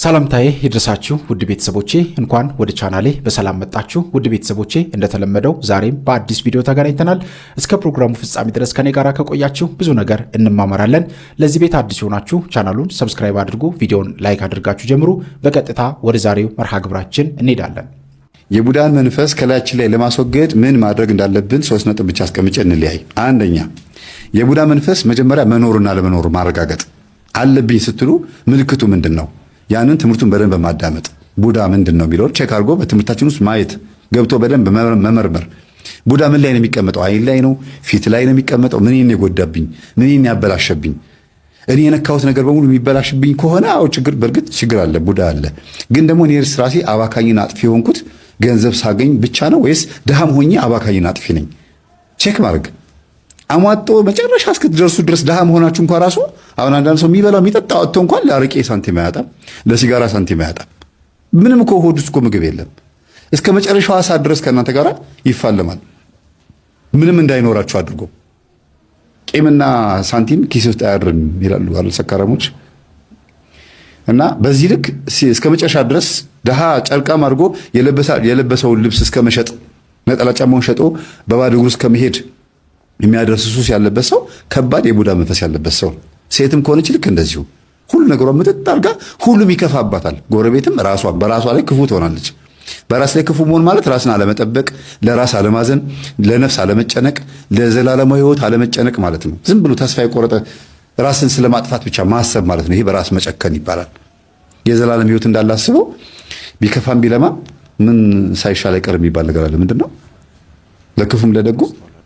ሰላምታዬ ይድረሳችሁ ውድ ቤተሰቦቼ እንኳን ወደ ቻናሌ በሰላም መጣችሁ። ውድ ቤተሰቦቼ እንደተለመደው ዛሬም በአዲስ ቪዲዮ ተገናኝተናል። እስከ ፕሮግራሙ ፍጻሜ ድረስ ከኔ ጋር ከቆያችሁ ብዙ ነገር እንማማራለን። ለዚህ ቤት አዲስ ሆናችሁ ቻናሉን ሰብስክራይብ አድርጉ፣ ቪዲዮን ላይክ አድርጋችሁ ጀምሩ። በቀጥታ ወደ ዛሬው መርሃ ግብራችን እንሄዳለን። የቡዳን መንፈስ ከላያችን ላይ ለማስወገድ ምን ማድረግ እንዳለብን 3 ነጥብ ብቻ አስቀምጬ እንለያይ። አንደኛ የቡዳ መንፈስ መጀመሪያ መኖርና ለመኖር ማረጋገጥ አለብኝ ስትሉ ምልክቱ ምንድን ነው? ያንን ትምህርቱን በደንብ ማዳመጥ ቡዳ ምንድን ነው የሚለው ቼክ አድርጎ በትምህርታችን ውስጥ ማየት ገብቶ በደንብ መመርመር። ቡዳ ምን ላይ ነው የሚቀመጠው? አይን ላይ ነው? ፊት ላይ ነው የሚቀመጠው? ምን የጎዳብኝ? ምን ያበላሸብኝ? እኔ የነካሁት ነገር በሙሉ የሚበላሽብኝ ከሆነ አዎ በእርግጥ ችግር አለ፣ ቡዳ አለ። ግን ደግሞ እኔ ራሴ አባካኝና አጥፊ የሆንኩት ገንዘብ ሳገኝ ብቻ ነው ወይስ ድሃም ሆኜ አባካኝና አጥፊ ነኝ? ቼክ ማድረግ አሟጦ መጨረሻ እስክትደርሱ ድረስ ድሃ መሆናችሁ እንኳን ራሱ አሁን አንዳንድ ሰው የሚበላው የሚጠጣው አጥቶ እንኳን ለአረቄ ሳንቲም አያጣም፣ ለሲጋራ ሳንቲም አያጣም። ምንም እኮ ሆድ ውስጥ እኮ ምግብ የለም። እስከ መጨረሻው ሰዓት ድረስ ከእናንተ ጋር ይፋለማል፣ ምንም እንዳይኖራችሁ አድርጎ። ቂምና ሳንቲም ኪስ ውስጥ አያድርም ይላሉ አይደል ሰካራሞች። እና በዚህ ልክ እስከ መጨረሻ ድረስ ድሃ ጨርቃም አድርጎ የለበሰውን ልብስ እስከ መሸጥ፣ ነጠላ ጫማውን ሸጦ በባዶ እግሩ እስከ መሄድ የሚያደርስ ሱስ ያለበት ሰው ከባድ የቡዳ መንፈስ ያለበት ሰው። ሴትም ከሆነች ልክ እንደዚሁ ሁሉ ነገሯ ምጥጥ አድርጋ ሁሉም ይከፋባታል። ጎረቤትም በራሷ ላይ ክፉ ትሆናለች። በራስ ላይ ክፉ መሆን ማለት ራስን አለመጠበቅ፣ ለራስ አለማዘን፣ ለነፍስ አለመጨነቅ፣ ለዘላለማዊ ሕይወት አለመጨነቅ ማለት ነው። ዝም ብሎ ተስፋ የቆረጠ ራስን ስለማጥፋት ብቻ ማሰብ ማለት ነው። ይሄ በራስ መጨከን ይባላል። የዘላለም ሕይወት እንዳላስበው ቢከፋም ቢለማ ምን ሳይሻል አይቀር የሚባል ነገር አለ። ምንድን ነው? ለክፉም ለደጉ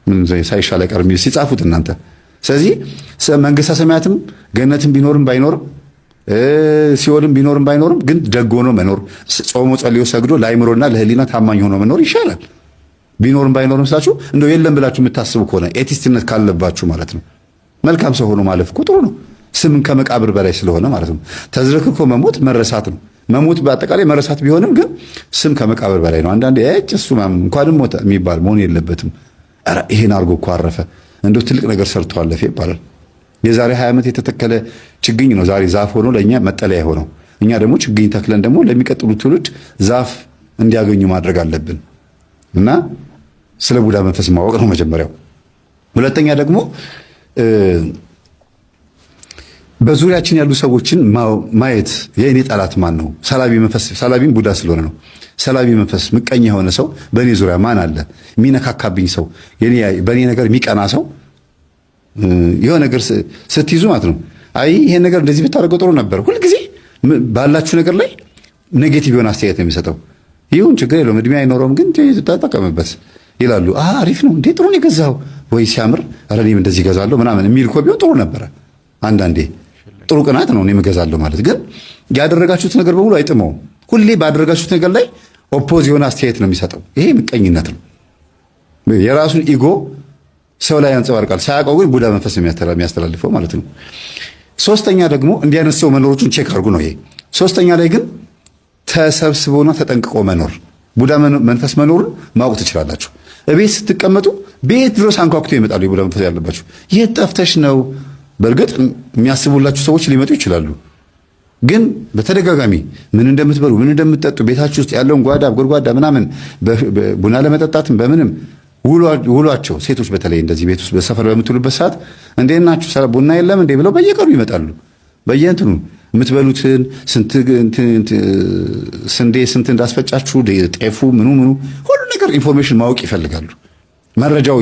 ምን ሳይሻል አይቀርም ሲጻፉት እናንተ። ስለዚህ መንግስተ ሰማያትም ገነትም ቢኖርም ባይኖርም ሲኦልም ቢኖርም ባይኖርም ግን ደግ ሆኖ መኖር፣ ጾሞ ጸልዮ ሰግዶ ለአይምሮና ለህሊና ታማኝ ሆኖ መኖር ይሻላል። ቢኖርም ባይኖርም ስላችሁ እንደው የለም ብላችሁ የምታስቡ ከሆነ ኤቲስትነት ካለባችሁ ማለት ነው። መልካም ሰው ሆኖ ማለፍ እኮ ጥሩ ነው። ስምን ከመቃብር በላይ ስለሆነ ማለት ነው። ተዝረክርኮ መሞት መረሳት ነው። መሞት በአጠቃላይ መረሳት ቢሆንም ግን ስም ከመቃብር በላይ ነው። አንዳንዴ እሱ እንኳንም ሞተ የሚባል መሆን የለበትም። ይሄን አድርጎ እኮ አረፈ እንደው ትልቅ ነገር ሰርቶ አለፈ ይባላል። የዛሬ 20 ዓመት የተተከለ ችግኝ ነው ዛሬ ዛፍ ሆኖ ለእኛ መጠለያ ሆነው። እኛ ደግሞ ችግኝ ተክለን ደግሞ ለሚቀጥሉ ትውልድ ዛፍ እንዲያገኙ ማድረግ አለብን። እና ስለ ቡዳ መንፈስ ማወቅ ነው መጀመሪያው። ሁለተኛ ደግሞ በዙሪያችን ያሉ ሰዎችን ማየት። የእኔ ጠላት ማን ነው? ሰላቢም ቡዳ ስለሆነ ነው። ሰላቢ መንፈስ ምቀኛ የሆነ ሰው በእኔ ዙሪያ ማን አለ? የሚነካካብኝ ሰው፣ በእኔ ነገር የሚቀና ሰው የሆነ ነገር ስትይዙ ማለት ነው። አይ ይሄን ነገር እንደዚህ ብታደርገው ጥሩ ነበር። ሁልጊዜ ባላችሁ ነገር ላይ ኔጌቲቭ የሆነ አስተያየት ነው የሚሰጠው። ይሁን ችግር የለውም እድሜ አይኖረውም ግን ተጠቀምበት ይላሉ። አሪፍ ነው እንዴ ጥሩ ነው የገዛው ወይ ሲያምር፣ ኧረ እኔም እንደዚህ እገዛለሁ ምናምን የሚል እኮ ቢሆን ጥሩ ነበረ። አንዳንዴ ጥሩ ቅናት ነው እኔም እገዛለሁ ማለት። ግን ያደረጋችሁት ነገር በሙሉ አይጥመውም። ሁሌ ባደረጋችሁት ነገር ላይ ኦፖዝ የሆነ አስተያየት ነው የሚሰጠው። ይሄ ምቀኝነት ነው። የራሱን ኢጎ ሰው ላይ ያንጸባርቃል። ሳያውቀው ግን ቡዳ መንፈስ የሚያስተላልፈው ማለት ነው። ሶስተኛ ደግሞ እንዲህ አይነት ሰው መኖሮቹን ቼክ አድርጉ ነው ይሄ። ሶስተኛ ላይ ግን ተሰብስቦና ተጠንቅቆ መኖር። ቡዳ መንፈስ መኖሩን ማወቅ ትችላላችሁ። እቤት ስትቀመጡ ቤት ድረስ አንኳኩቶ ይመጣሉ የቡዳ መንፈስ ያለባችሁ። የት ጠፍተሽ ነው? በእርግጥ የሚያስቡላችሁ ሰዎች ሊመጡ ይችላሉ። ግን በተደጋጋሚ ምን እንደምትበሉ ምን እንደምትጠጡ ቤታችሁ ውስጥ ያለውን ጓዳ ጎድጓዳ ምናምን ቡና ለመጠጣትም በምንም ውሏቸው ሴቶች በተለይ እንደዚህ ቤት ውስጥ በሰፈር በምትውሉበት ሰዓት እንዴት ናችሁ ቡና የለም እንዴ ብለው በየቀኑ ይመጣሉ። በየእንትኑ የምትበሉትን ስንዴ ስንት እንዳስፈጫችሁ ጤፉ ምኑ ሁሉ ነገር ኢንፎርሜሽን ማወቅ ይፈልጋሉ። መረጃው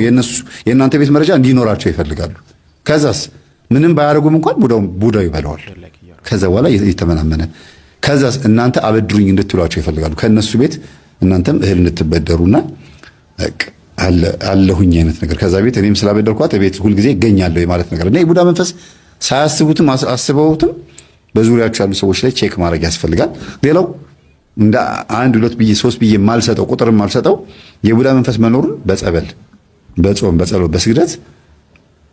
የእናንተ ቤት መረጃ እንዲኖራቸው ይፈልጋሉ። ከዛስ ምንም ባያደርጉም እንኳን ቡዳው ይበላዋል። ከዛ በኋላ የተመናመነ ከዛ እናንተ አበድሩኝ እንድትሏቸው ይፈልጋሉ። ከነሱ ቤት እናንተም እህል እንድትበደሩና አለሁኝ አይነት ነገር ከዛ ቤት እኔም ስላበደርኳት ቤት ሁልጊዜ እገኛለሁ የማለት ነገር እና የቡዳ መንፈስ ሳያስቡትም አስበውትም በዙሪያቸው ያሉ ሰዎች ላይ ቼክ ማድረግ ያስፈልጋል። ሌላው እንደ 1 2 ብዬ 3 ብዬ ማልሰጠው ቁጥርም ማልሰጠው የቡዳ መንፈስ መኖሩን በጸበል በጾም በጸሎት በስግደት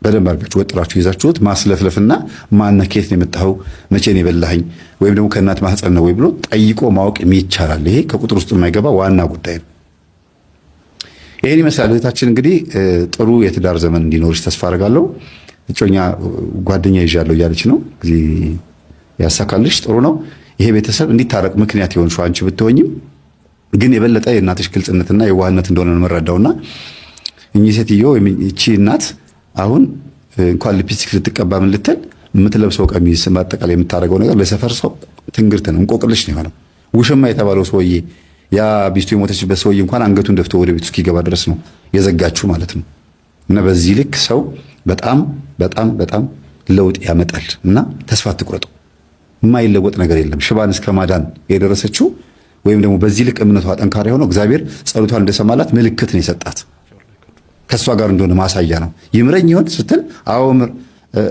በደንብ አድርጋችሁ ወጥራችሁ ይዛችሁት ማስለፍለፍና ማነህ ከየት ነው የመጣኸው መቼ ነው የበላኸኝ ወይም ደግሞ ከእናት ማህፀን ነው ወይ ብሎ ጠይቆ ማወቅ ይቻላል። ይሄ ከቁጥር ውስጥ የማይገባ ዋና ጉዳይ ነው። ይሄን ይመስላል። እህታችን እንግዲህ ጥሩ የትዳር ዘመን እንዲኖርሽ ተስፋ አደርጋለሁ። እጮኛ ጓደኛ ይዣለሁ እያለች ነው። ያሳካልሽ ጥሩ ነው። ይሄ ቤተሰብ እንዲታረቅ ምክንያት የሆንሽው አንቺ ብትሆኝም ግን የበለጠ የእናትሽ ግልጽነትና የዋህነት እንደሆነ ነው የምረዳውና እኚህ ሴትዮ እቺ እናት አሁን እንኳን ሊፕስቲክ ልትቀባ ምን ልትል የምትለብሰው ቀሚስ ማጠቃላይ የምታደርገው ነገር ለሰፈር ሰው ትንግርት ነው፣ እንቆቅልሽ ነው የሆነው። ውሽማ የተባለው ሰውዬ ያ ቢስቱ የሞተችበት ሰውዬ እንኳን አንገቱን ደፍቶ ወደ ቤቱ እስኪገባ ድረስ ነው የዘጋችሁ ማለት ነው። እና በዚህ ልክ ሰው በጣም በጣም በጣም ለውጥ ያመጣል እና ተስፋ አትቁረጡ። የማይለወጥ ነገር የለም። ሽባን እስከ ማዳን የደረሰችው ወይም ደግሞ በዚህ ልክ እምነቷ ጠንካራ የሆነው እግዚአብሔር ጸሎቷን እንደሰማላት ምልክት ነው የሰጣት። ከእሷ ጋር እንደሆነ ማሳያ ነው። ይምረኝ ይሆን ስትል አዎ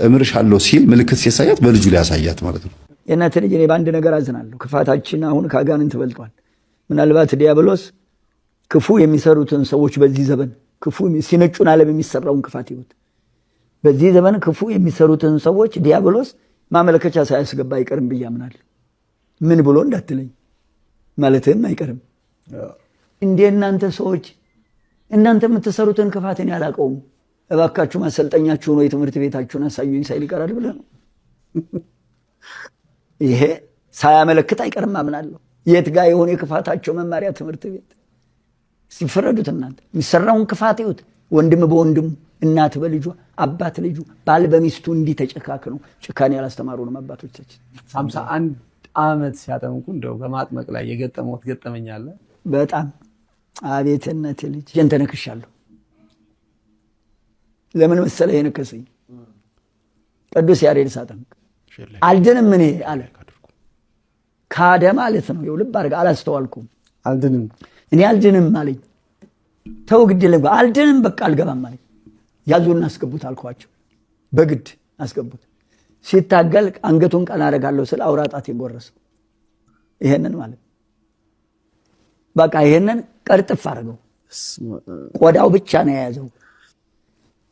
እምርሻለሁ ሲል ምልክት ሲያሳያት በልጁ ላይ ያሳያት ማለት ነው። የእናት ልጅ እኔ በአንድ ነገር አዝናለሁ። ክፋታችን አሁን ከአጋንንት በልጧል። ምናልባት ዲያብሎስ ክፉ የሚሰሩትን ሰዎች በዚህ ዘመን ክፉ ሲነጩን ዓለም የሚሰራውን ክፋት ይሁት በዚህ ዘመን ክፉ የሚሰሩትን ሰዎች ዲያብሎስ ማመለከቻ ሳያስገባ አይቀርም ብዬ አምናለሁ። ምን ብሎ እንዳትለኝ ማለትም አይቀርም። እንደ እናንተ ሰዎች እናንተ የምትሰሩትን ክፋትን ያላቀውም እባካችሁ ማሰልጠኛችሁ ነው የትምህርት ቤታችሁን አሳዩኝ ሳይል ይቀራል ብለህ ነው። ይሄ ሳያመለክት አይቀርም አምናለሁ። የት ጋር የሆነ የክፋታቸው መማሪያ ትምህርት ቤት ሲፈረዱት እናንተ የሚሰራውን ክፋት ይሁት ወንድም በወንድሙ እናት በልጇ አባት ልጁ ባል በሚስቱ እንዲህ ተጨካክነው ጭካኔ ያላስተማሩንም አባቶቻችን 51 ዓመት ሲያጠምቁ እንደው በማጥመቅ ላይ የገጠመውት ገጠመኛለ። በጣም አቤትነት ልጅ ጀንተነክሻለሁ። ለምን መሰለህ የነከሰኝ ቅዱስ ያሬድ ሳጠምቅ አልድንም እኔ አለ። ካደ ማለት ነው። ይኸው ልብ አድርገህ አላስተዋልኩም። አልድንም እኔ አልድንም አለኝ። ተው ግድ የለም አልድንም በቃ አልገባም አለኝ። ያዙና አስገቡት አልኳቸው። በግድ አስገቡት። ሲታገል አንገቱን ቀና አደርጋለሁ ስለ አውራጣት የጎረሰው ይሄንን ማለት በቃ ይሄንን ቀርጥፍ አድርገው ቆዳው ብቻ ነው የያዘው።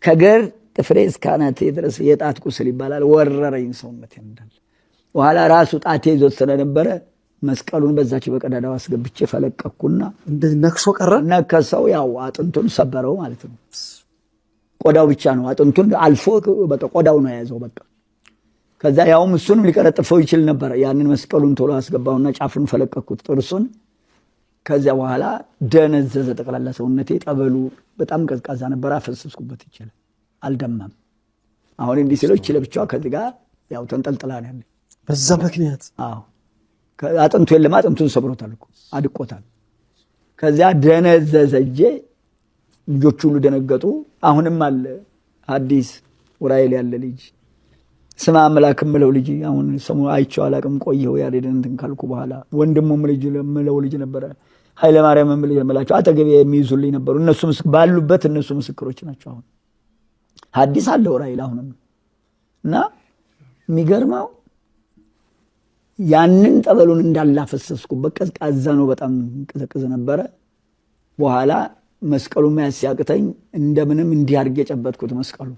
ከገር ጥፍሬ እስከ አናቴ ድረስ የጣት ቁስል ይባላል። ወረረኝ ሰውነቴ እንዳለ። በኋላ ራሱ ጣቴ ይዞት ስለነበረ መስቀሉን በዛች በቀዳዳው አስገብቼ ፈለቀኩና እንደዚህ ነክሶ ቀረ። ነከሰው። ያው አጥንቱን ሰበረው ማለት ነው። ቆዳው ብቻ ነው አጥንቱን አልፎ በቃ ቆዳው ነው የያዘው በቃ። ከዛ ያውም እሱንም ሊቀረጥፈው ይችል ነበር። ያንን መስቀሉን ቶሎ አስገባውና ጫፉን ፈለቀኩት ጥርሱን። ከዚያ በኋላ ደነዘዘ ጠቅላላ ሰውነቴ። ጠበሉ በጣም ቀዝቃዛ ነበር። አፈሰስኩበት ይችላል አልደማም። አሁን እንዲህ ሲሎች ለብቻው ከዚህ ጋር ያው ተንጠልጥላ ነው ያለ በዛ ምክንያት። አዎ አጥንቱ የለም አጥንቱን ሰብሮታል እኮ አድቆታል። ከዚያ ደነዘዘጄ ልጆቹ ሁሉ ደነገጡ። አሁንም አለ አዲስ ኡራኤል ያለ ልጅ ስማ አምላክ ምለው ልጅ አሁን ሰሙ አይቼው አላቅም ቆየው ያሬድን እንትን ካልኩ በኋላ ወንድሙም ልጅ ምለው ልጅ ነበረ ኃይለ ማርያም ምለው የምላቸው አጠገቤ የሚይዙልኝ ነበሩ። እነሱ ባሉበት እነሱ ምስክሮች ናቸው። አሁን ሐዲስ አለ ኡራኤል አሁንም እና የሚገርመው ያንን ጠበሉን እንዳላፈሰስኩበት ቀዝቃዛ ነው በጣም ቀዘቀዘ ነበረ። በኋላ መስቀሉ መያዝ ሲያቅተኝ እንደምንም እንዲህ አድርጌ ጨበጥኩት መስቀሉ።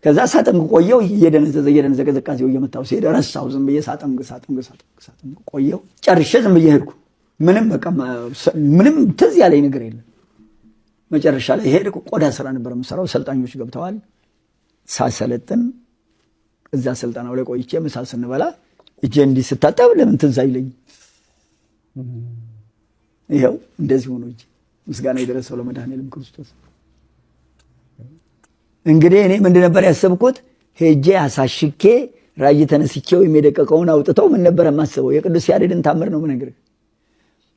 ከዛ ሳጠምቅ ቆየው እየደነዘዘ ቅዝቃዜው እየመታው ሲሄድ ረሳው። ዝም ብዬ ሳጠምቅ ቆየው ጨርሼ ዝም ብዬ ሄድኩ። ምንም ትዝ ያለኝ ነገር የለም። መጨረሻ ላይ ሄድኩ። ቆዳ ስራ ነበር የምሰራው። ሰልጣኞች ገብተዋል። ሳሰለጥን እዛ ስልጠናው ላይ ቆይቼ ምሳ ስንበላ እጄ እንዲህ ስታጠብ ለምን ትዝ አይለኝ? ይኸው እንደዚህ ሆኖ እጄ ምስጋና የደረሰው ለመድኃኔዓለም ክርስቶስ። እንግዲህ እኔ ምንድን ነበር ያሰብኩት? ሄጄ አሳሽኬ ራእይ ተነስቼው የሚደቀቀውን አውጥተው ምን ነበር የማስበው? የቅዱስ ያሬድን ታምር ነው የምነግርህ።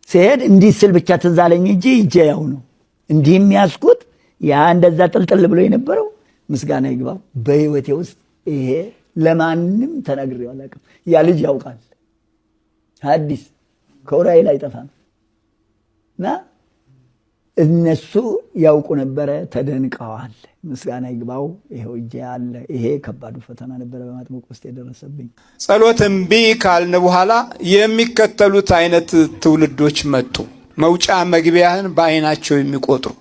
ሲሄድ እንዲህ ስል ብቻ ትዝ አለኝ እንጂ እጄ ያው ነው። እንዲህ የሚያስኩት ያ እንደዛ ጥልጥል ብሎ የነበረው ምስጋና ይግባው በህይወቴ ውስጥ ይሄ ለማንም ተናግሬው አላውቅም። ያ ልጅ ያውቃል። ሐዲስ ከኡራኤል አይጠፋም እና እነሱ ያውቁ ነበረ፣ ተደንቀዋል። ምስጋና ይግባው ይሄው እጄ አለ። ይሄ ከባዱ ፈተና ነበረ በማጥመቅ ውስጥ የደረሰብኝ። ጸሎት እምቢ ካልን በኋላ የሚከተሉት አይነት ትውልዶች መጡ። መውጫ መግቢያህን በአይናቸው የሚቆጥሩ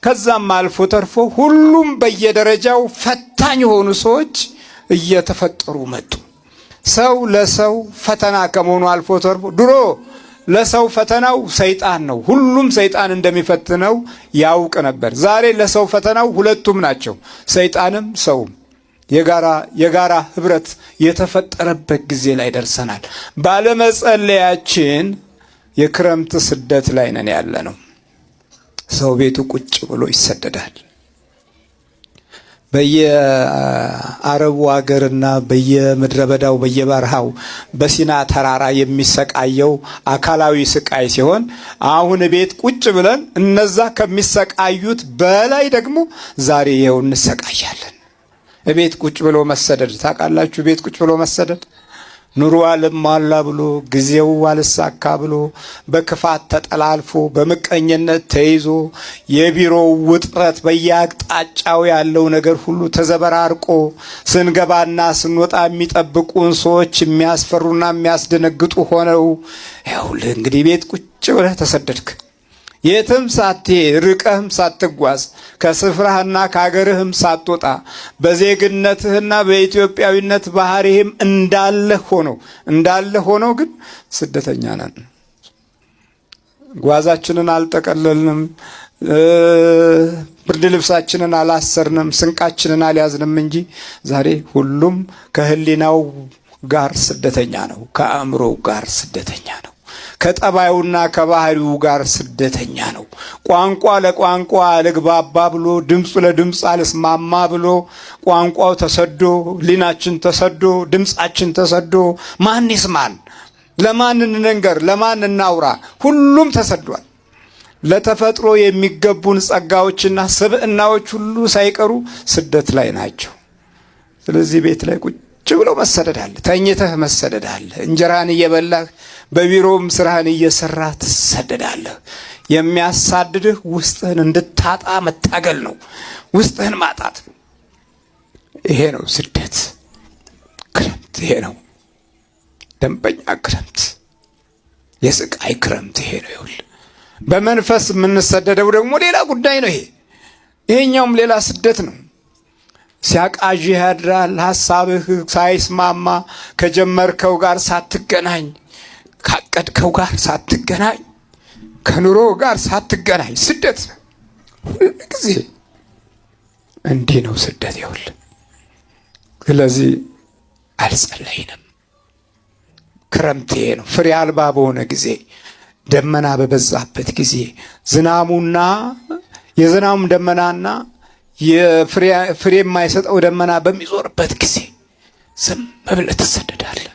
ከዛም አልፎ ተርፎ ሁሉም በየደረጃው ፈታኝ የሆኑ ሰዎች እየተፈጠሩ መጡ። ሰው ለሰው ፈተና ከመሆኑ አልፎ ተርፎ ድሮ ለሰው ፈተናው ሰይጣን ነው። ሁሉም ሰይጣን እንደሚፈትነው ያውቅ ነበር። ዛሬ ለሰው ፈተናው ሁለቱም ናቸው፣ ሰይጣንም ሰውም። የጋራ ህብረት የተፈጠረበት ጊዜ ላይ ደርሰናል። ባለመጸለያችን የክረምት ስደት ላይ ነን ያለነው። ሰው ቤቱ ቁጭ ብሎ ይሰደዳል። በየአረቡ ሀገርና በየምድረ በዳው በየበረሃው በሲና ተራራ የሚሰቃየው አካላዊ ስቃይ ሲሆን አሁን ቤት ቁጭ ብለን እነዛ ከሚሰቃዩት በላይ ደግሞ ዛሬ ይኸው እንሰቃያለን። ቤት ቁጭ ብሎ መሰደድ ታውቃላችሁ? ቤት ቁጭ ብሎ መሰደድ ኑሮ አልሟላ ብሎ ጊዜው አልሳካ ብሎ በክፋት ተጠላልፎ በምቀኝነት ተይዞ የቢሮው ውጥረት በየአቅጣጫው ያለው ነገር ሁሉ ተዘበራርቆ ስንገባና ስንወጣ የሚጠብቁን ሰዎች የሚያስፈሩና የሚያስደነግጡ ሆነው ይኸውልህ እንግዲህ ቤት ቁጭ ብለህ ተሰደድክ። የትም ሳትሄድ ርቀህም ሳትጓዝ ከስፍራህና ከሀገርህም ሳትወጣ በዜግነትህና በኢትዮጵያዊነት ባህሪህም እንዳለ ሆኖ ግን ስደተኛ ነን። ጓዛችንን አልጠቀለልንም፣ ብርድ ልብሳችንን አላሰርንም፣ ስንቃችንን አልያዝንም እንጂ ዛሬ ሁሉም ከህሊናው ጋር ስደተኛ ነው፣ ከአእምሮው ጋር ስደተኛ ነው፣ ከጠባዩና ከባህሪው ጋር ስደተኛ ነው። ቋንቋ ለቋንቋ አልግባባ ብሎ ድምፁ ለድምፅ አልስማማ ብሎ ቋንቋው ተሰዶ ህሊናችን ተሰዶ ድምፃችን ተሰዶ ማን ይስማን? ለማን እንንገር? ለማን እናውራ? ሁሉም ተሰዷል። ለተፈጥሮ የሚገቡን ጸጋዎችና ስብዕናዎች ሁሉ ሳይቀሩ ስደት ላይ ናቸው። ስለዚህ ቤት ላይ ቁጭ ብሎ መሰደድ አለ። ተኝተህ መሰደድ አለ። እንጀራህን እየበላህ በቢሮም ስራህን እየሰራህ ትሰደዳለህ። የሚያሳድድህ ውስጥህን እንድታጣ መታገል ነው። ውስጥህን ማጣት ይሄ ነው ስደት። ክረምት ይሄ ነው። ደንበኛ ክረምት፣ የስቃይ ክረምት ይሄ ነው። ይኸውልህ በመንፈስ የምንሰደደው ደግሞ ሌላ ጉዳይ ነው። ይሄኛውም ሌላ ስደት ነው። ሲያቃዥህ ያድራል። ሐሳብህ ሳይስማማ ከጀመርከው ጋር ሳትገናኝ፣ ካቀድከው ጋር ሳትገናኝ፣ ከኑሮ ጋር ሳትገናኝ ስደት ነው። ሁሉ ጊዜ እንዲህ ነው ስደት። ይኸውልህ ስለዚህ አልጸለይንም። ክረምት ይሄ ነው። ፍሬ አልባ በሆነ ጊዜ፣ ደመና በበዛበት ጊዜ፣ ዝናሙና የዝናሙም ደመናና የፍሬ የማይሰጠው ደመና በሚዞርበት ጊዜ ዝም ብለህ ትሰደዳለህ።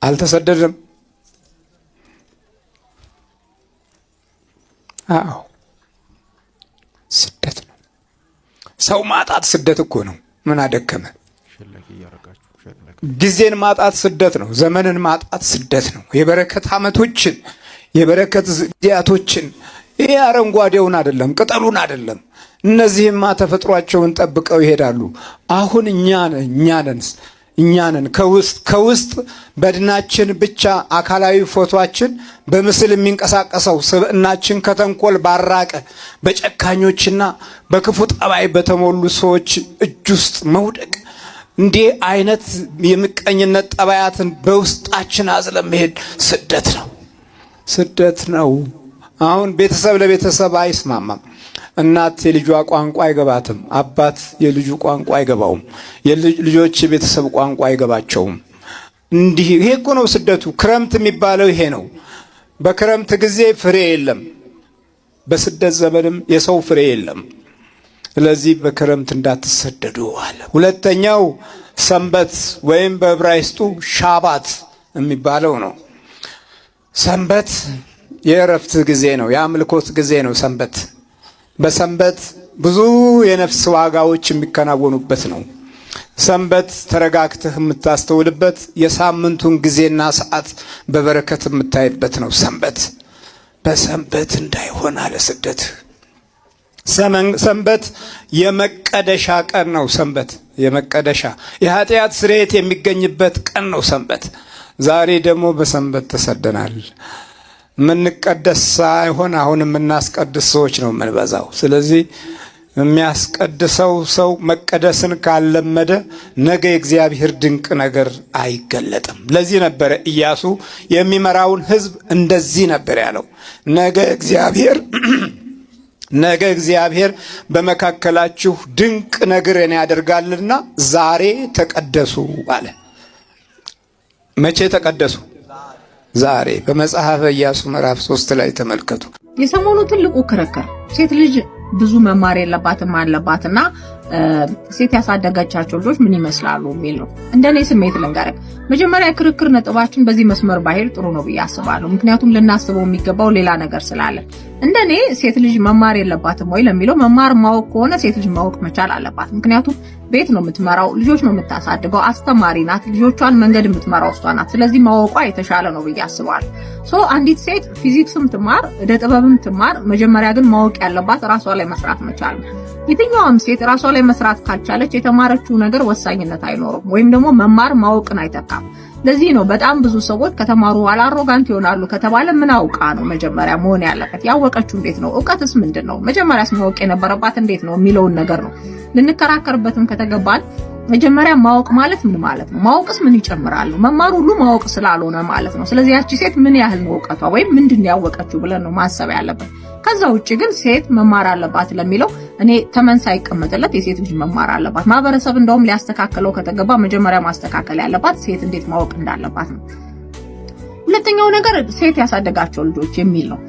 አልተሰደድም? አዎ ስደት ነው። ሰው ማጣት ስደት እኮ ነው። ምን አደከመ? ጊዜን ማጣት ስደት ነው። ዘመንን ማጣት ስደት ነው። የበረከት ዓመቶችን የበረከት ጊዜያቶችን ይሄ አረንጓዴውን አይደለም ቅጠሉን አይደለም። እነዚህማ ተፈጥሯቸውን ጠብቀው ይሄዳሉ። አሁን እኛ ነን ከውስጥ በድናችን ብቻ አካላዊ ፎቶአችን በምስል የሚንቀሳቀሰው ስብዕናችን ከተንኮል ባራቀ በጨካኞችና በክፉ ጠባይ በተሞሉ ሰዎች እጅ ውስጥ መውደቅ እንዲህ አይነት የምቀኝነት ጠባያትን በውስጣችን አዝለን መሄድ ስደት ነው። አሁን ቤተሰብ ለቤተሰብ አይስማማም። እናት የልጇ ቋንቋ አይገባትም። አባት የልጁ ቋንቋ አይገባውም። ልጆች የቤተሰብ ቋንቋ አይገባቸውም። እንዲህ ይሄ እኮ ነው ስደቱ። ክረምት የሚባለው ይሄ ነው። በክረምት ጊዜ ፍሬ የለም፣ በስደት ዘመንም የሰው ፍሬ የለም። ስለዚህ በክረምት እንዳትሰደዱ አለ። ሁለተኛው ሰንበት ወይም በዕብራይስጡ ሻባት የሚባለው ነው። ሰንበት የእረፍት ጊዜ ነው፣ የአምልኮት ጊዜ ነው። ሰንበት በሰንበት ብዙ የነፍስ ዋጋዎች የሚከናወኑበት ነው። ሰንበት ተረጋግተህ የምታስተውልበት፣ የሳምንቱን ጊዜና ሰዓት በበረከት የምታይበት ነው። ሰንበት በሰንበት እንዳይሆን አለ ስደትህ። ሰንበት የመቀደሻ ቀን ነው። ሰንበት የመቀደሻ የኃጢአት ስርየት የሚገኝበት ቀን ነው ሰንበት። ዛሬ ደግሞ በሰንበት ተሰደናል። የምንቀደስ ሳይሆን አሁን የምናስቀድስ ሰዎች ነው የምንበዛው። ስለዚህ የሚያስቀድሰው ሰው መቀደስን ካለመደ ነገ የእግዚአብሔር ድንቅ ነገር አይገለጥም። ለዚህ ነበረ ኢያሱ የሚመራውን ሕዝብ እንደዚህ ነበር ያለው፣ ነገ ነገ እግዚአብሔር በመካከላችሁ ድንቅ ነገርን ያደርጋልና ዛሬ ተቀደሱ አለ። መቼ ተቀደሱ? ዛሬ። በመጽሐፈ ኢያሱ ምዕራፍ 3 ላይ ተመልከቱ። የሰሞኑ ትልቁ ክርክር ሴት ልጅ ብዙ መማር የለባትም አለባትና ሴት ያሳደገቻቸው ልጆች ምን ይመስላሉ የሚል ነው። እንደኔ ስሜት ልንገርህ፣ መጀመሪያ የክርክር ነጥባችን በዚህ መስመር ባሄድ ጥሩ ነው ብዬ አስባለሁ። ምክንያቱም ልናስበው የሚገባው ሌላ ነገር ስላለ። እንደኔ ሴት ልጅ መማር የለባትም ወይ ለሚለው መማር ማወቅ ከሆነ ሴት ልጅ ማወቅ መቻል አለባት። ምክንያቱም ቤት ነው የምትመራው፣ ልጆች ነው የምታሳድገው፣ አስተማሪ ናት፣ ልጆቿን መንገድ የምትመራው እሷ ናት። ስለዚህ ማወቋ የተሻለ ነው ብዬ አስባለሁ። አንዲት ሴት ፊዚክስም ትማር ዕደ ጥበብም ትማር፣ መጀመሪያ ግን ማወቅ ያለባት ራሷ ላይ መስራት መቻል ነው። የትኛውም ሴት ራሷ ላይ መስራት ካልቻለች የተማረችው ነገር ወሳኝነት አይኖርም፣ ወይም ደግሞ መማር ማወቅን አይተካም። ለዚህ ነው በጣም ብዙ ሰዎች ከተማሩ በኋላ አሮጋንት ይሆናሉ ከተባለ ምን አውቃ ነው መጀመሪያ መሆን ያለበት? ያወቀችው እንዴት ነው? ዕውቀትስ ምንድነው? መጀመሪያስ ማወቅ የነበረባት እንዴት ነው የሚለውን ነገር ነው ልንከራከርበትም ከተገባን መጀመሪያ ማወቅ ማለት ምን ማለት ነው? ማወቅስ ምን ይጨምራል? መማር ሁሉ ማወቅ ስላልሆነ ማለት ነው። ስለዚህ ያቺ ሴት ምን ያህል ነው ዕውቀቷ ወይም ምንድነው ያወቀችው ብለን ነው ማሰብ ያለበት። ከዛ ውጪ ግን ሴት መማር አለባት ለሚለው እኔ ተመን ሳይቀመጥለት የሴት ልጅ መማር አለባት። ማህበረሰብ እንደውም ሊያስተካክለው ከተገባ መጀመሪያ ማስተካከል ያለባት ሴት እንዴት ማወቅ እንዳለባት ነው። ሁለተኛው ነገር ሴት ያሳደጋቸው ልጆች የሚል ነው።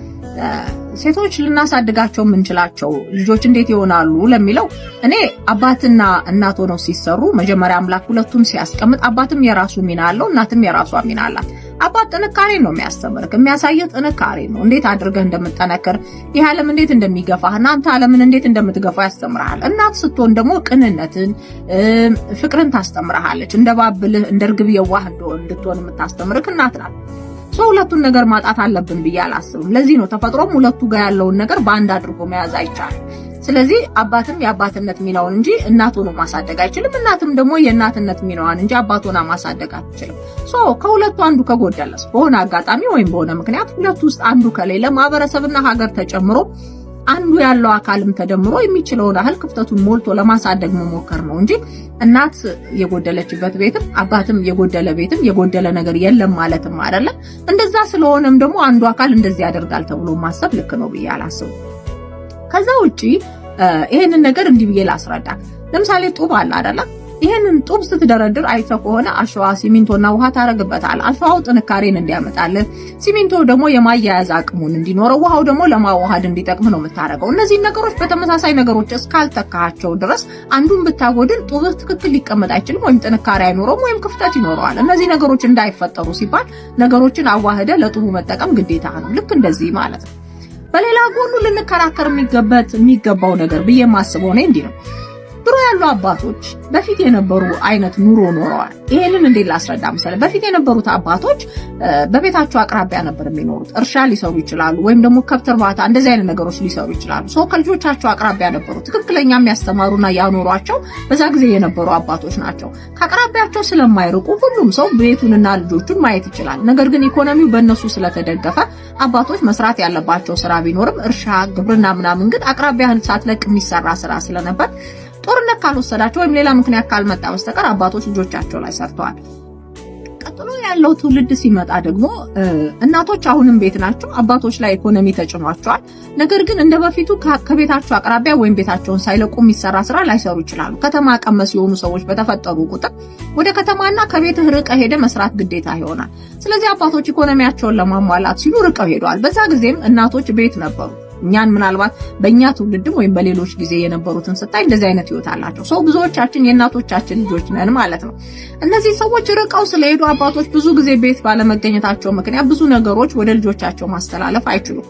ሴቶች ልናሳድጋቸው የምንችላቸው ልጆች እንዴት ይሆናሉ ለሚለው እኔ አባትና እናት ሆነው ሲሰሩ መጀመሪያ አምላክ ሁለቱም ሲያስቀምጥ አባትም የራሱ ሚና አለው፣ እናትም የራሷ ሚና አላት። አባት ጥንካሬ ነው የሚያስተምርክ፣ የሚያሳየው ጥንካሬ ነው። እንዴት አድርገህ እንደምትጠነክር፣ ይህ ዓለም እንዴት እንደሚገፋህና አንተ ዓለምን እንዴት እንደምትገፋ ያስተምርሃል። እናት ስትሆን ደግሞ ቅንነትን፣ ፍቅርን ታስተምርሃለች። እንደ ባብልህ እንደ ርግብ የዋህ እንድትሆን የምታስተምርክ እናት ናት። ሁለቱን ነገር ማጣት አለብን ብዬ አላስብም። ለዚህ ነው ተፈጥሮም ሁለቱ ጋር ያለውን ነገር በአንድ አድርጎ መያዝ አይቻልም። ስለዚህ አባትም የአባትነት ሚናውን እንጂ እናት ሆኖ ማሳደግ አይችልም። እናትም ደግሞ የእናትነት ሚናዋን እንጂ አባት ሆና ማሳደግ አትችልም። ከሁለቱ አንዱ ከጎደለስ በሆነ አጋጣሚ ወይም በሆነ ምክንያት ሁለቱ ውስጥ አንዱ ከሌለ ማህበረሰብና ሀገር ተጨምሮ አንዱ ያለው አካልም ተደምሮ የሚችለውን ያህል ክፍተቱን ሞልቶ ለማሳደግ መሞከር ነው እንጂ እናት የጎደለችበት ቤትም አባትም የጎደለ ቤትም የጎደለ ነገር የለም ማለትም አይደለም። እንደዛ ስለሆነም ደግሞ አንዱ አካል እንደዚህ ያደርጋል ተብሎ ማሰብ ልክ ነው ብዬ አላስብም። ከዛ ውጪ ይሄንን ነገር እንዲህ ብዬ ላስረዳ። ለምሳሌ ጡብ አለ አይደለ? ይሄንን ጡብ ስትደረድር አይተህ ከሆነ አሸዋ፣ ሲሚንቶና ውሃ ታረግበታል። አሸዋው ጥንካሬን እንዲያመጣልህ፣ ሲሚንቶ ደግሞ የማያያዝ አቅሙን እንዲኖረው፣ ውሃው ደግሞ ለማዋሃድ እንዲጠቅም ነው የምታረገው። እነዚህ ነገሮች በተመሳሳይ ነገሮች እስካልተካቸው ድረስ አንዱን ብታጎድል ጡብህ ትክክል ሊቀመጥ አይችልም፣ ወይም ጥንካሬ አይኖረውም፣ ወይም ክፍተት ይኖረዋል። እነዚህ ነገሮች እንዳይፈጠሩ ሲባል ነገሮችን አዋህደ ለጡቡ መጠቀም ግዴታ ነው። ልክ እንደዚህ ማለት ነው። በሌላ ጎኑ ልንከራከር የሚገባው ነገር ብዬ የማስበው ነው እንዲህ ነው። ድሮ ያሉ አባቶች በፊት የነበሩ አይነት ኑሮ ኖረዋል። ይሄንን እንዴት ላስረዳ መሰለህ? በፊት የነበሩት አባቶች በቤታቸው አቅራቢያ ነበር የሚኖሩት። እርሻ ሊሰሩ ይችላሉ፣ ወይም ደግሞ ከብት እርባታ፣ እንደዚህ አይነት ነገሮች ሊሰሩ ይችላሉ። ከልጆቻቸው አቅራቢያ ነበሩ። ትክክለኛ የሚያስተማሩና ያኖሯቸው በዛ ጊዜ የነበሩ አባቶች ናቸው። ከአቅራቢያቸው ስለማይርቁ ሁሉም ሰው ቤቱንና ልጆቹን ማየት ይችላል። ነገር ግን ኢኮኖሚው በእነሱ ስለተደገፈ አባቶች መስራት ያለባቸው ስራ ቢኖርም እርሻ፣ ግብርና ምናምን ግን አቅራቢያህን ሳትለቅ የሚሰራ ስራ ስለነበር ጦርነት ካልወሰዳቸው ወይም ሌላ ምክንያት ካልመጣ በስተቀር አባቶች ልጆቻቸው ላይ ሰርተዋል። ቀጥሎ ያለው ትውልድ ሲመጣ ደግሞ እናቶች አሁንም ቤት ናቸው። አባቶች ላይ ኢኮኖሚ ተጭኗቸዋል። ነገር ግን እንደበፊቱ ከቤታቸው አቅራቢያ ወይም ቤታቸውን ሳይለቁ የሚሰራ ስራ ላይሰሩ ይችላሉ። ከተማ ቀመስ የሆኑ ሰዎች በተፈጠሩ ቁጥር ወደ ከተማና ከቤትህ ርቀህ ሄደ መስራት ግዴታ ይሆናል። ስለዚህ አባቶች ኢኮኖሚያቸውን ለማሟላት ሲሉ ርቀው ሄደዋል። በዛ ጊዜም እናቶች ቤት ነበሩ። እኛን ምናልባት በእኛ ትውልድም ወይም በሌሎች ጊዜ የነበሩትን ስታይ እንደዚህ አይነት ህይወት አላቸው። ብዙዎቻችን የእናቶቻችን ልጆች ነን ማለት ነው። እነዚህ ሰዎች ርቀው ስለሄዱ አባቶች ብዙ ጊዜ ቤት ባለመገኘታቸው ምክንያት ብዙ ነገሮች ወደ ልጆቻቸው ማስተላለፍ አይችሉም።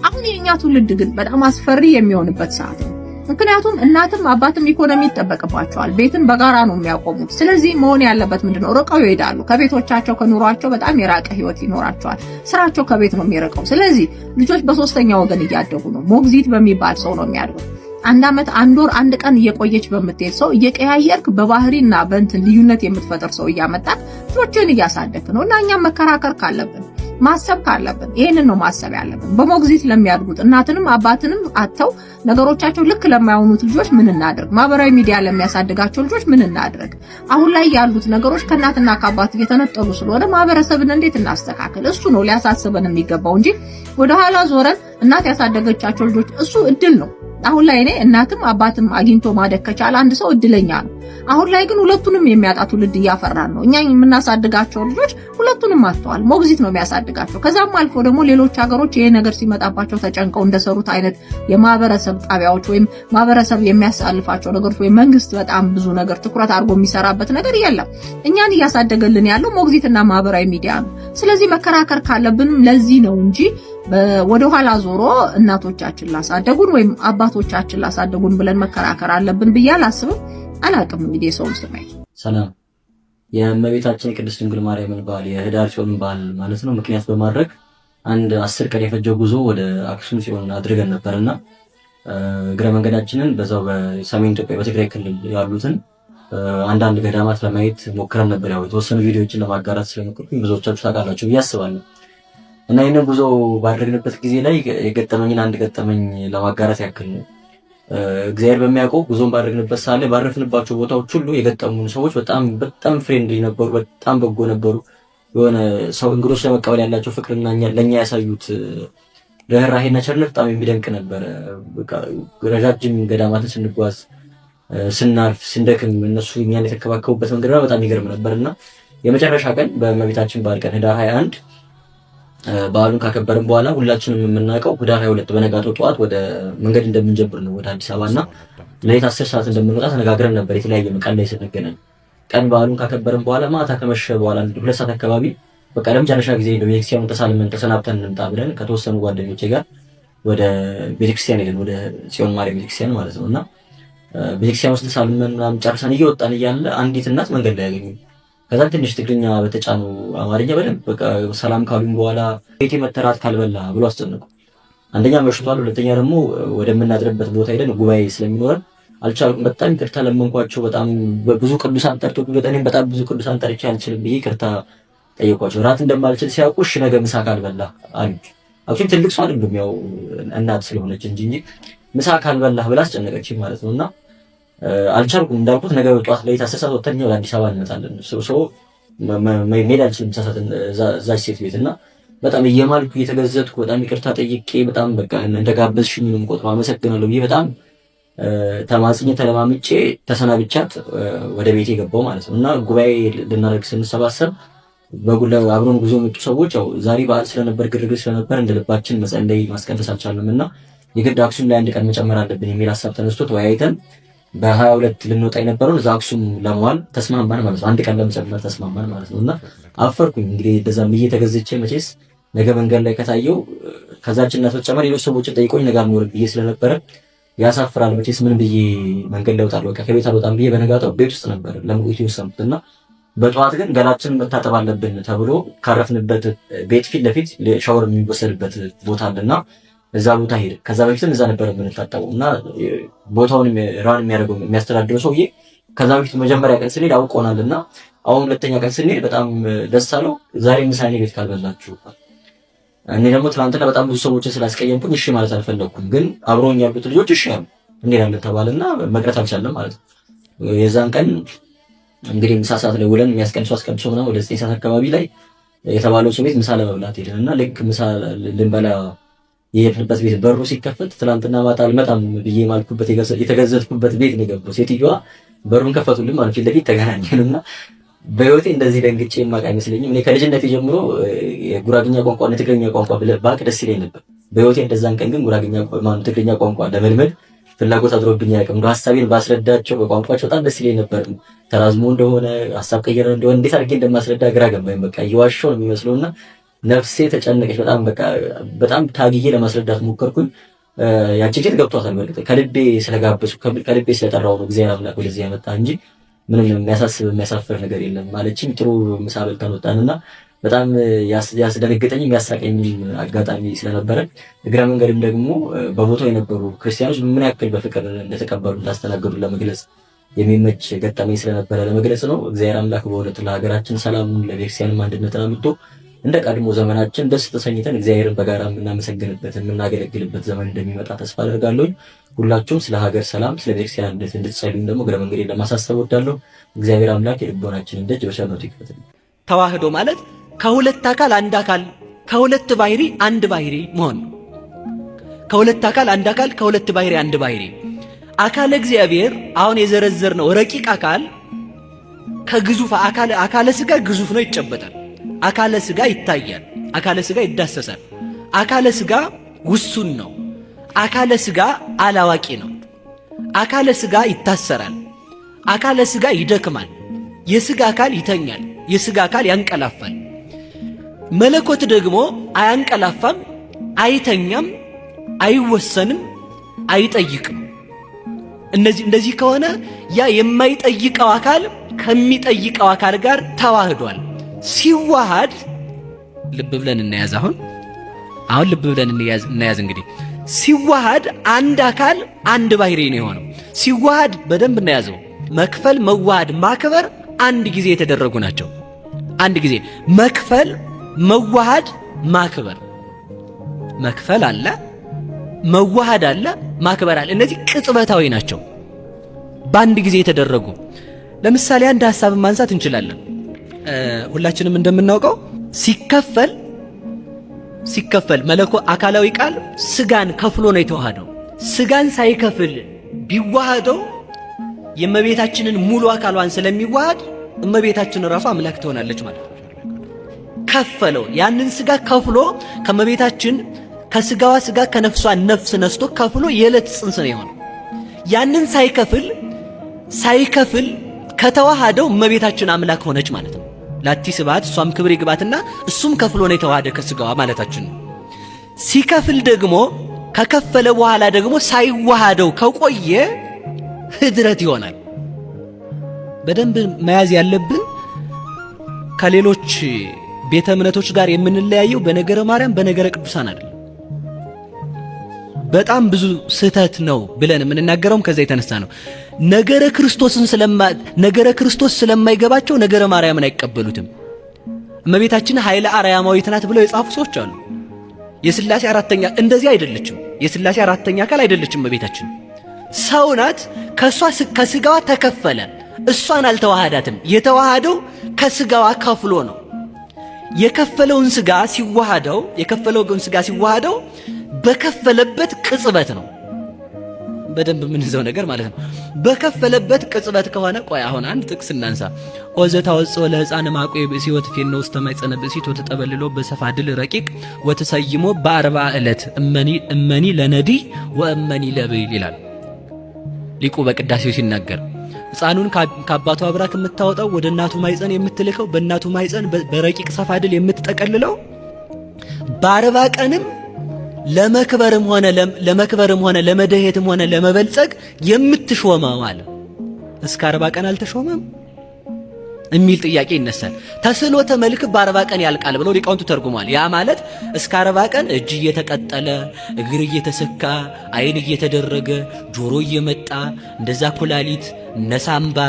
አሁን የኛ ትውልድ ግን በጣም አስፈሪ የሚሆንበት ሰዓት ነው። ምክንያቱም እናትም አባትም ኢኮኖሚ ይጠበቅባቸዋል። ቤትን በጋራ ነው የሚያቆሙት። ስለዚህ መሆን ያለበት ምንድነው? ርቀው ይሄዳሉ። ከቤቶቻቸው ከኑሯቸው በጣም የራቀ ህይወት ይኖራቸዋል። ስራቸው ከቤት ነው የሚርቀው። ስለዚህ ልጆች በሶስተኛ ወገን እያደጉ ነው። ሞግዚት በሚባል ሰው ነው የሚያድጉት። አንድ አመት፣ አንድ ወር፣ አንድ ቀን እየቆየች በምትሄድ ሰው እየቀያየርክ በባህሪና በእንትን ልዩነት የምትፈጥር ሰው እያመጣክ ልጆችን እያሳደግክ ነው። እና እኛም መከራከር ካለብን ማሰብ ካለብን ይሄንን ነው ማሰብ ያለብን። በሞግዚት ለሚያድጉት እናትንም አባትንም አጥተው ነገሮቻቸው ልክ ለማይሆኑት ልጆች ምን እናድርግ? ማህበራዊ ሚዲያ ለሚያሳድጋቸው ልጆች ምን እናድርግ? አሁን ላይ ያሉት ነገሮች ከእናትና ከአባት እየተነጠሉ ስለሆነ ማህበረሰብን እንዴት እናስተካክል? እሱ ነው ሊያሳስበን የሚገባው እንጂ ወደ ኋላ ዞረን እናት ያሳደገቻቸው ልጆች እሱ እድል ነው። አሁን ላይ እኔ እናትም አባትም አግኝቶ ማደግ ከቻለ አንድ ሰው እድለኛ ነው። አሁን ላይ ግን ሁለቱንም የሚያጣ ትውልድ እያፈራን ነው። እኛ የምናሳድጋቸው ልጆች ሁለቱንም አጥተዋል። ሞግዚት ነው የሚያሳድጋቸው። ከዛም አልፎ ደግሞ ሌሎች ሀገሮች ይሄ ነገር ሲመጣባቸው ተጨንቀው እንደሰሩት አይነት የማህበረሰብ ጣቢያዎች ወይም ማህበረሰብ የሚያሳልፋቸው ነገሮች ወይም መንግስት በጣም ብዙ ነገር ትኩረት አድርጎ የሚሰራበት ነገር የለም። እኛን እያሳደገልን ያለው ሞግዚትና ማህበራዊ ሚዲያ ነው። ስለዚህ መከራከር ካለብንም ለዚህ ነው እንጂ ወደ ኋላ ዞሮ እናቶቻችን ላሳደጉን ወይም አባቶቻችን ላሳደጉን ብለን መከራከር አለብን ብዬ አላስብም። አላቅም እንግዲህ የሰውን ስሜት። ሰላም የእመቤታችን የቅድስት ድንግል ማርያምን በዓል የህዳር ጽዮን በዓል ማለት ነው ምክንያት በማድረግ አንድ 10 ቀን የፈጀው ጉዞ ወደ አክሱም ጽዮን አድርገን ነበርና እግረ መንገዳችንን በዛው በሰሜን ኢትዮጵያ በትግራይ ክልል ያሉትን አንዳንድ ገዳማት ለማየት ሞክረን ነበር። ያው የተወሰኑ ቪዲዮዎችን ለማጋራት ስለሞከርኩኝ ብዙዎቻችሁ ታውቃላችሁ ብዬ አስባለሁ። እና ይሄንን ጉዞ ባደረግንበት ጊዜ ላይ የገጠመኝን አንድ ገጠመኝ ለማጋራት ያክል ነው። እግዚአብሔር በሚያውቀው ጉዞን ባደረግንበት ሰዓት ላይ ባረፍንባቸው ቦታዎች ሁሉ የገጠሙን ሰዎች በጣም ፍሬንድሊ ነበሩ፣ በጣም በጎ ነበሩ። የሆነ ሰው እንግዶች ለመቀበል ያላቸው ፍቅርና ለኛ ያሳዩት ርህራሄና ቸርነት በጣም የሚደንቅ ነበረ። በቃ ረጃጅም ገዳማትን ስንጓዝ ስናርፍ ስንደክም እነሱ እኛን የተከባከቡበት መንገድ በጣም ይገርም ነበርና የመጨረሻ ቀን በእመቤታችን በዓል ቀን ህዳር 21 በዓሉን ካከበርን በኋላ ሁላችንም የምናውቀው ህዳር 22 በነጋታው ጠዋት ወደ መንገድ እንደምንጀምር ነው ወደ አዲስ አበባና ለሌት 10 ሰዓት እንደምንወጣ ተነጋግረን ነበር። የተለያየ ቀን ላይ ስንገናኝ ቀን በዓሉን ካከበርን በኋላ ማታ ከመሸ በኋላ 2 ሰዓት አካባቢ በቃ ለመጨረሻ ጊዜ ነው ቤተክርስቲያኑን ተሳልመን ተሰናብተን እንምጣ ብለን ከተወሰኑ ጓደኞቼ ጋር ወደ ቤተክርስቲያን ሄደን ወደ ጽዮን ማርያም ቤተክርስቲያን ማለት ነውና ቤተክርስቲያን ውስጥ ተሳልመን ምናምን ጨርሰን እየወጣን እያለ አንዲት እናት መንገድ ላይ ያገኙ። ከዛ ትንሽ ትግርኛ በተጫነው አማርኛ በደንብ በቃ ሰላም ካሉኝ በኋላ ቤቴ መተራት ካልበላ ብሎ አስጨነቁ። አንደኛ መሽቷል፣ ሁለተኛ ደግሞ ወደምናድርበት ቦታ ሄደን ጉባኤ ስለሚኖረን አልቻልኩም። በጣም ይቅርታ ለመንኳቸው። በጣም ብዙ ቅዱሳን ጠርቶ በጠኔም በጣም ብዙ ቅዱሳን ጠርቼ አልችልም ብዬ ይቅርታ ጠየኳቸው። ራት እንደማልችል ሲያውቁ እሺ ነገ ምሳ ካልበላ አሉኝ። አክቹሊ ትልቅ ሰው አይደለም ያው እናት ስለሆነች እንጂ ምሳ ካልበላህ ብላ አስጨነቀችኝ ማለት ነውና አልቻልኩም። እንዳልኩት ነገ ጠዋት ላይ ታሰሳት ወተኛ ወደ አዲስ አበባ እንመጣለን። ሶ መሄድ አልችልም እዛች ሴት ቤትና በጣም እየማልኩ እየተገዘትኩ በጣም ይቅርታ ጠይቄ በጣም በቃ እንደጋበዝሽኝ ነው የምቆጥረው አመሰግናለሁ ብዬ በጣም ተማጽኜ ተለማምጬ ተሰናብቻት ወደ ቤቴ ገባሁ ማለት ነው። እና ጉባኤ ልናደርግ ስንሰባሰብ አብሮን ጉዞ የመጡ ሰዎች ያው ዛሬ በዓል ስለነበር ግርግር ስለነበር እንደልባችን መጸለይ ማስቀደስ አልቻልንም እና የግድ አክሱም ላይ አንድ ቀን መጨመር አለብን የሚል ሀሳብ ተነስቶ ተወያይተን በ22 ልንወጣ የነበረውን እዛ አክሱም ለመዋል ተስማማን ማለት ነው። አንድ ቀን ለመጨመር ተስማማን ማለት ነው። እና አፈርኩኝ እንግዲህ እንደዛም ብዬ ተገዝቼ መቼስ ነገ መንገድ ላይ ከታየው ከዛችን እናት በተጨማሪ ሌሎች ሰዎችን ጠይቆኝ ነገ አልኖርም ብዬ ስለነበረ ያሳፍራል መቼስ ምን ብዬ መንገድ ላይ እወጣለሁ፣ በቃ ከቤት አልወጣም ብዬ በነጋታው ቤት ውስጥ ነበር ለመቆየት የወሰንኩትና በጠዋት ግን ገላችንን መታጠብ አለብን ተብሎ ካረፍንበት ቤት ፊት ለፊት ሻወር የሚወሰድበት ቦታ አለና እዛ ቦታ ሄደ። ከዛ በፊትም እዛ ነበር የምንታጠበው እና ቦታውን ራን የሚያደርገው የሚያስተዳድረው ሰውዬ ከዛ በፊት መጀመሪያ ቀን ስንሄድ አውቆናልና አሁን ሁለተኛ ቀን ስንሄድ በጣም ደስ አለው። ዛሬ ምሳ እኔ ቤት ካልበላችሁ። እኔ ደግሞ ትናንትና በጣም ብዙ ሰዎችን ስላስቀየምኩኝ እሺ ማለት አልፈለኩም፣ ግን አብሮኝ ያሉት ልጆች እሺ ያሉ እንሄዳለን ተባለና መቅረት አልቻለም ማለት ነው። የዛን ቀን እንግዲህ ምሳ ሰዓት ላይ ውለን የሚያስቀንሱ አስቀምሶ ምናምን ወደ 9 ሰዓት አካባቢ ላይ የተባለው ሰው ቤት ምሳ ለመብላት ሄደንና ልክ ምሳ ልንበላ የሄድንበት ቤት በሩ ሲከፈት ትናንትና ማታ አልመጣም ብዬ ማልኩበት የተገዘትኩበት ቤት ነው የገባው። ሴትዮዋ በሩን ከፈቱልን ማለት ፊት ለፊት ተገናኘንና በህይወቴ እንደዚህ ደንግጬ የማውቅ አይመስለኝም። እኔ ከልጅነቴ ጀምሮ የጉራግኛ ቋንቋ እና ትግርኛ ቋንቋ ባቅ ደስ ይለኝ ነበር በህይወቴ። እንደዛን ቀን ግን ትግርኛ ቋንቋ ለመልመድ ፍላጎት አድሮብኝ አያውቅም። እንደው ሐሳቤን ባስረዳቸው በቋንቋቸው በጣም ደስ ይለኝ ነበር። ተራዝሞ እንደሆነ ሐሳብ ቀየረ እንደሆነ እንዴት አድርጌ እንደማስረዳ ግራ ገባኝ። በቃ እየዋሸሁ ነው የሚመስለውና ነፍሴ ተጨነቀች። በጣም ታግዬ ለማስረዳት ሞከርኩኝ። ያቺ ሴት ገብቷታል። በእርግጥ ከልቤ ስለጋበዝኩ ከልቤ ስለጠራው ነው እግዚአብሔር አምላክ ወደዚህ ያመጣ እንጂ ምንም የሚያሳስብ የሚያሳፍር ነገር የለም ማለችኝ። ጥሩ ምሳ በልተን ወጣንና በጣም ያስደነገጠኝ የሚያሳቀኝ አጋጣሚ ስለነበረ እግረ መንገድም ደግሞ በቦታው የነበሩ ክርስቲያኖች ምን ያክል በፍቅር እንደተቀበሉ እንዳስተናገዱ ለመግለጽ የሚመች ገጠመኝ ስለነበረ ለመግለጽ ነው። እግዚአብሔር አምላክ በእውነት ለሀገራችን ሰላሙን ለቤተክርስቲያንም አንድነትን አምጥቶ እንደ ቀድሞ ዘመናችን ደስ ተሰኝተን እግዚአብሔርን በጋራ የምናመሰግንበት የምናገለግልበት ዘመን እንደሚመጣ ተስፋ አደርጋለሁ። ሁላችሁም ስለ ሀገር ሰላም፣ ስለ ቤተክርስቲያን አንድነት እንድትጸልዩ ደግሞ እግረ መንገዴን ለማሳሰብ ወዳለሁ። እግዚአብሔር አምላክ የልቦናችንን ደጅ በቸርነቱ ይክፈትልን። ተዋህዶ ማለት ከሁለት አካል አንድ አካል ከሁለት ባህሪ አንድ ባህሪ መሆን ነው። ከሁለት አካል አንድ አካል፣ ከሁለት ባህሪ አንድ ባህሪ። አካለ እግዚአብሔር አሁን የዘረዘርነው ረቂቅ አካል ከግዙፍ አካለ ሥጋ ግዙፍ ነው፣ ይጨበጣል። አካለ ሥጋ ይታያል፣ አካለ ሥጋ ይዳሰሳል። አካለ ሥጋ ውሱን ነው። አካለ ሥጋ አላዋቂ ነው። አካለ ሥጋ ይታሰራል። አካለ ሥጋ ይደክማል። የሥጋ አካል ይተኛል፣ የሥጋ አካል ያንቀላፋል። መለኮት ደግሞ አያንቀላፋም፣ አይተኛም፣ አይወሰንም፣ አይጠይቅም። እንደዚህ ከሆነ ያ የማይጠይቀው አካል ከሚጠይቀው አካል ጋር ተዋህዷል። ሲዋሃድ ልብ ብለን እናያዝ። አሁን ልብ ብለን እናያዝ። እንግዲህ ሲዋሃድ አንድ አካል አንድ ባህሪ ነው የሆነው። ሲዋሃድ በደንብ እናያዘው። መክፈል፣ መዋሃድ፣ ማክበር አንድ ጊዜ የተደረጉ ናቸው። አንድ ጊዜ መክፈል፣ መዋሃድ፣ ማክበር። መክፈል አለ፣ መዋሃድ አለ፣ ማክበር አለ። እነዚህ ቅጽበታዊ ናቸው፣ በአንድ ጊዜ የተደረጉ። ለምሳሌ አንድ ሐሳብ ማንሳት እንችላለን። ሁላችንም እንደምናውቀው ሲከፈል መለኮ አካላዊ ቃል ሥጋን ከፍሎ ነው የተዋሃደው። ሥጋን ሳይከፍል ቢዋሃደው የእመቤታችንን ሙሉ አካሏን ስለሚዋሃድ እመቤታችን ራሷ አምላክ ትሆናለች ማለት ነው። ከፈለው። ያንን ሥጋ ከፍሎ ከእመቤታችን ከሥጋዋ ሥጋ ከነፍሷ ነፍስ ነስቶ ከፍሎ የዕለት ጽንስ ነው የሆነው። ያንን ሳይከፍል ከተዋሃደው እመቤታችን አምላክ ሆነች ማለት ነው። ላቲ ስብሐት እሷም ክብር ይግባትና እሱም ከፍሎ ነው የተዋሃደ ከሥጋዋ ማለታችን ነው። ሲከፍል ደግሞ ከከፈለ በኋላ ደግሞ ሳይዋሃደው ከቆየ ህድረት ይሆናል። በደንብ መያዝ ያለብን ከሌሎች ቤተ እምነቶች ጋር የምንለያየው በነገረ ማርያም በነገረ ቅዱሳን አይደለም። በጣም ብዙ ስህተት ነው ብለን የምንናገረውም ከዛ የተነሳ ነው። ነገረ ክርስቶስ ስለማይገባቸው ነገረ ማርያምን አይቀበሉትም። እመቤታችን ኃይለ አርያማዊት ናት ብለው የጻፉ ሰዎች አሉ። የሥላሴ አራተኛ እንደዚህ አይደለችም። የሥላሴ አራተኛ አካል አይደለችም እመቤታችን። ሰው ናት። ከሥጋዋ ተከፈለ። እሷን አልተዋሃዳትም። የተዋሃደው ከሥጋዋ ከፍሎ ነው። የከፈለውን ሥጋ ሲዋሃደው በከፈለበት ቅጽበት ነው። በደንብ የምንይዘው ነገር ማለት ነው። በከፈለበት ቅጽበት ከሆነ ቆይ አሁን አንድ ጥቅስ እናንሳ። ወዘታወጽኦ ለሕፃን ማቆ ብእሲ ወትፌኖ ውስተ ማኅፀነ ብእሲት ወተጠበልሎ በሰፋድል ረቂቅ ወተሰይሞ በ40 ዕለት እመኒ ለነዲይ ወእመኒ ለብይል ይላል ሊቁ በቅዳሴው ሲናገር። ሕፃኑን ከአባቱ አብራክ የምታወጣው ወደ እናቱ ማኅፀን የምትልከው በእናቱ ማኅፀን በረቂቅ ሰፋድል የምትጠቀልለው በ40 ቀንም ለመክበርም ሆነ ለመደሄትም ሆነ ለመበልጸግ የምትሾመው ማለት እስከ 40 ቀን አልተሾመም የሚል ጥያቄ ይነሳል። ተስሎተ መልክ በ40 ቀን ያልቃል ብለው ሊቃውንቱ ተርጉሟል። ያ ማለት እስከ 40 ቀን እጅ እየተቀጠለ እግር እየተሰካ ዓይን እየተደረገ ጆሮ እየመጣ እንደዛ ኩላሊት እነ ሳምባ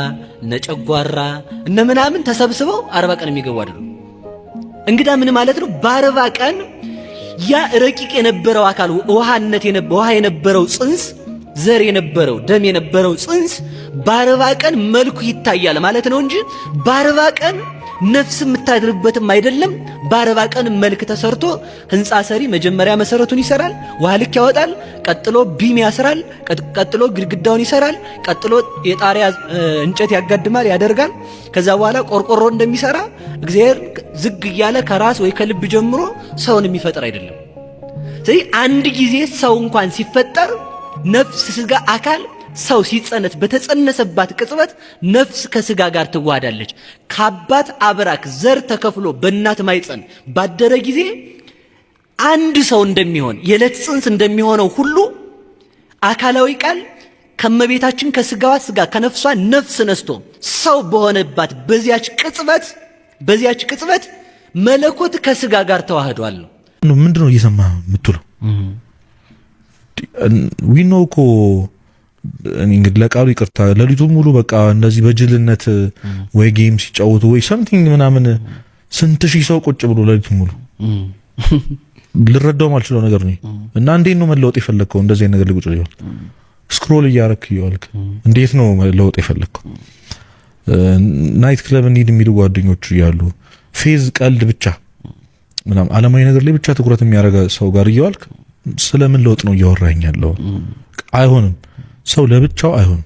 እነ ጨጓራ እነ ምናምን ተሰብስበው 40 ቀን የሚገቡ አይደሉም። እንግዳ ምን ማለት ነው? በ40 ቀን ያ ረቂቅ የነበረው አካል ውሃ የነበረው ጽንስ ዘር የነበረው ደም የነበረው ጽንስ በ40 ቀን መልኩ ይታያል ማለት ነው እንጂ በ40 ቀን ነፍስ የምታድርበትም አይደለም። በ40 ቀን መልክ ተሰርቶ ሕንፃ ሰሪ መጀመሪያ መሰረቱን ይሰራል፣ ውሃ ልክ ያወጣል፣ ቀጥሎ ቢም ያስራል፣ ቀጥሎ ግድግዳውን ይሰራል፣ ቀጥሎ የጣሪያ እንጨት ያጋድማል ያደርጋል። ከዛ በኋላ ቆርቆሮ እንደሚሰራ እግዚአብሔር ዝግ እያለ ከራስ ወይ ከልብ ጀምሮ ሰውን የሚፈጥር አይደለም። ስለዚህ አንድ ጊዜ ሰው እንኳን ሲፈጠር ነፍስ ሥጋ አካል ሰው ሲጸነስ በተጸነሰባት ቅጽበት ነፍስ ከሥጋ ጋር ትዋሃዳለች። ከአባት አብራክ ዘር ተከፍሎ በእናት ማኅፀን ባደረ ጊዜ አንድ ሰው እንደሚሆን የዕለት ጽንስ እንደሚሆነው ሁሉ አካላዊ ቃል ከመቤታችን ከሥጋዋ ሥጋ ከነፍሷ ነፍስ ነስቶ ሰው በሆነባት በዚያች ቅጽበት መለኮት ከሥጋ ጋር ተዋህዷል ነው። ምንድነው እየሰማ የምትለው? ዊኖ እኮ እንግዲህ ለቃሉ ይቅርታ፣ ለሊቱን ሙሉ በቃ እንደዚህ በጅልነት ወይ ጌም ሲጫወቱ ወይ ሰምቲንግ ምናምን ስንት ሺህ ሰው ቁጭ ብሎ ለሊቱን ሙሉ ልረዳው ማልችለው ነገር ነው። እና እንዴት ነው መለወጥ የፈለግከው? እንደዚህ ነገር ሊቁጭ ይላል ስክሮል እያረክ ይዋልክ እንዴት ነው መለወጥ የፈለግከው? ናይት ክለብ እንሂድ የሚሉ ጓደኞች እያሉ ፌዝ ቀልድ ብቻ ምናምን ዓለማዊ ነገር ላይ ብቻ ትኩረት የሚያደርግ ሰው ጋር እየዋልክ ስለምን ለውጥ ነው እያወራኝ ያለው? አይሆንም። ሰው ለብቻው አይሆንም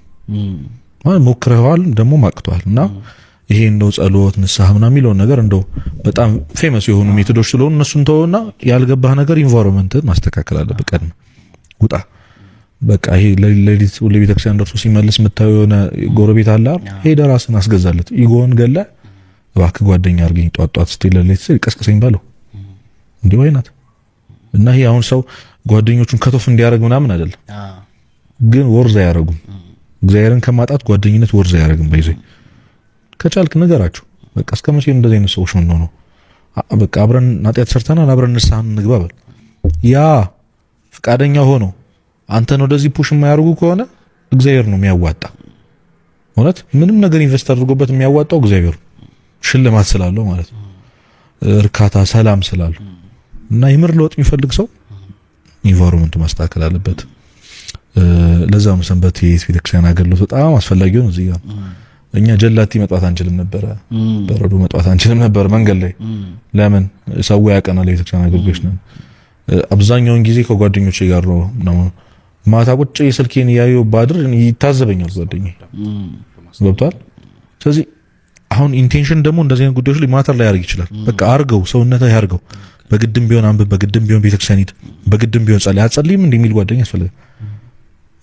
ማለት ሞክረዋል ደግሞ ማቅቷል። እና ይሄ እንደው ጸሎት ንስሐ ምናምን የሚለው ነገር እንደው በጣም ፌመስ የሆኑ ሜቶዶች ስለሆኑ እነሱን ተወውና ያልገባህ ነገር ኢንቫይሮንመንትን ማስተካከል አለብህ። ቀድመህ ውጣ። በቃ ይሄ ለሊት ወደ ቤተክርስቲያን ደርሶ ሲመለስ የምታየው የሆነ ጎረቤት አለ አይደል? ሄደህ ራስን አስገዛለት። ኢጎን ገለህ እባክህ ጓደኛ አድርገኝ ጧት ስትል ለሊት ቀስቅሰኝ ባለው እንዲህ ወይናት። እና ይሄ አሁን ሰው ጓደኞቹን ከቶፍ እንዲያደርግ ምናምን አይደለም፣ ግን ወርዝ አያደርጉም። እግዚአብሔርን ከማጣት ጓደኝነት ወርዝ አያደርግም። በይዘይ ከቻልክ ነገራችሁ። በቃ እስከ መቼ እንደዚህ አይነት ሰዎች ምን ነው? በቃ አብረን ኃጢአት ሰርተናል አብረን ንስሐ እንግባ በል። ያ ፍቃደኛ ሆኖ አንተን ወደዚህ ፑሽ የማያደርጉ ከሆነ እግዚአብሔር ነው የሚያዋጣ። እውነት ምንም ነገር ኢንቨስት አድርጎበት የሚያዋጣው እግዚአብሔር ሽልማት ስላለው ማለት ነው፣ እርካታ፣ ሰላም ስላለው። እና የምር ለውጥ የሚፈልግ ሰው ኢንቫይሮንመንቱ ማስተካከል አለበት። ለዛም ሰንበት የቤተክርስቲያን አገልግሎት በጣም አስፈላጊ ነው። እዚህ ጋር እኛ ጀላቲ መጥዋት አንችልም ነበረ፣ በረዶ መጥዋት አንችልም ነበር መንገድ ላይ። ለምን? ሰው ያቀናል። የቤተክርስቲያን አገልግሎት ነው። አብዛኛውን ጊዜ ከጓደኞቼ ጋር ነው ማታ ቁጭ ስልኬን ያየው ባድር ይታዘበኛል ጓደኛዬ። ገብቷል። ስለዚህ አሁን ኢንቴንሽን ደግሞ እንደዚህ አይነት ጉዳዮች ላይ ማተር ላይ ያርግ ይችላል። በቃ አርገው፣ ሰውነትህ ያርገው። በግድም ቢሆን አንብብ፣ በግድም ቢሆን ቤተክርስቲያን ሂድ፣ በግድም ቢሆን ጸልይ። አትጸልይም እንደሚል ጓደኛ ያስፈልጋል።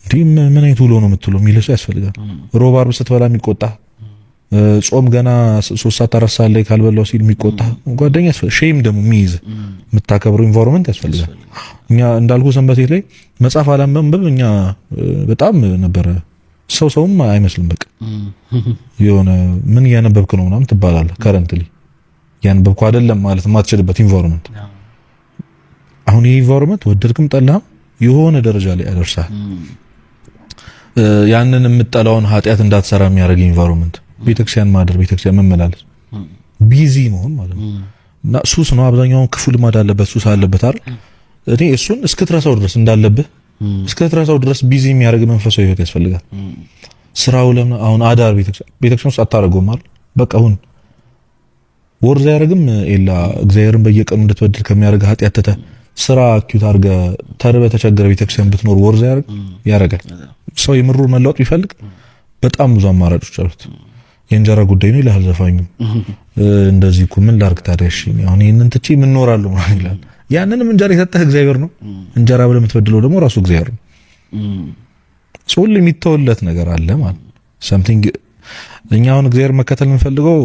እንዴ ምን አይነት ውሎ ነው የምትለው የሚል ሰው ያስፈልጋል። ሮብ ዓርብ ስትበላ የሚቆጣ፣ ጾም ገና 3 ሰዓት 4 ሰዓት ላይ ካልበላው ሲል የሚቆጣ ጓደኛ ያስፈልጋል። ሼም ደግሞ የሚይዝ የምታከብረው ኢንቫይሮንመንት ያስፈልጋል። እኛ እንዳልኩ ሰንበቴ ላይ መጽሐፍ አላንበብ እኛ በጣም ነበረ ሰውም አይመስልም። በቃ የሆነ ምን እያነበብክ ነው ምናምን ትባላለህ። ከረንትሊ ያነበብኩ አይደለም ማለት የማትችልበት ኢንቫይሮንመንት። አሁን ይሄ ኢንቫይሮንመንት ወደድክም ጠላህም የሆነ ደረጃ ላይ ያደርሳል። ያንን የምጠላውን ኃጢአት እንዳትሰራ የሚያደርግ ኢንቫይሮንመንት፣ ቤተክርስቲያን ማደር፣ ቤተክርስቲያን መመላለስ፣ ቢዚ መሆን ማለት ነው። እና ሱስ ነው አብዛኛውን ክፉ ልማድ አለበት፣ ሱስ አለበት አይደል? እኔ እሱን እስክትረሳው ድረስ እንዳለብህ እስክትረሳው ድረስ ቢዚ የሚያደርግ መንፈሳዊ ህይወት ያስፈልጋል። ስራው ለምን አሁን አዳር ቤተክርስቲያን ውስጥ አታረገውም አይደል? በቃ አሁን ወርዝ አያደርግም። ኤላ እግዚአብሔርን በየቀኑ እንድትበድል ከሚያደርግ ኃጢአት ተተ ስራ አኪዩት አድርገ ተርበ ተቸገረ ቤተክርስቲያን ብትኖር ወርዝ ያደርጋል። ሰው የምሩ መለወጥ ቢፈልግ በጣም ብዙ አማራጮች አሉት። የእንጀራ ጉዳይ ነው ይላል ዘፋኙ። እንደዚህ እኮ ምን ላድርግ ታዲያ? እሺ አሁን ይሄንን ትቼ ምን እኖራለሁ ማለት ይላል። ያንንም እንጀራ የሰጠህ እግዚአብሔር ነው። እንጀራ ብለህ የምትበድለው ደግሞ ራሱ እግዚአብሔር ነው። ሰው ሁሉ የሚተወለት ነገር አለ ማለት something። እኛ አሁን እግዚአብሔር መከተል የምንፈልገው